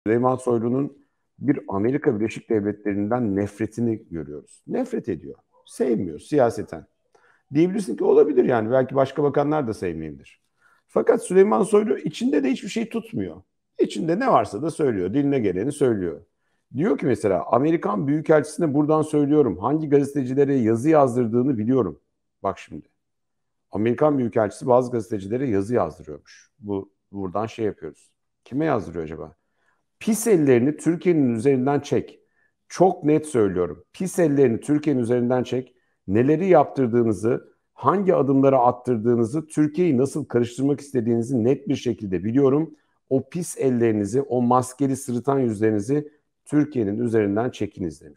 Süleyman Soylu'nun bir Amerika Birleşik Devletleri'nden nefretini görüyoruz. Nefret ediyor. Sevmiyor siyaseten. Diyebilirsin ki olabilir yani. Belki başka bakanlar da sevmeyebilir. Fakat Süleyman Soylu içinde de hiçbir şey tutmuyor. İçinde ne varsa da söylüyor. Diline geleni söylüyor. Diyor ki mesela Amerikan Büyükelçisi'ne buradan söylüyorum. Hangi gazetecilere yazı yazdırdığını biliyorum. Bak şimdi. Amerikan Büyükelçisi bazı gazetecilere yazı yazdırıyormuş. Buradan şey yapıyoruz. Kime yazdırıyor acaba? Pis ellerini Türkiye'nin üzerinden çek. Çok net söylüyorum. Pis ellerini Türkiye'nin üzerinden çek. Neleri yaptırdığınızı, hangi adımları attırdığınızı, Türkiye'yi nasıl karıştırmak istediğinizi net bir şekilde biliyorum. O pis ellerinizi, o maskeli sırıtan yüzlerinizi Türkiye'nin üzerinden çekiniz demiş.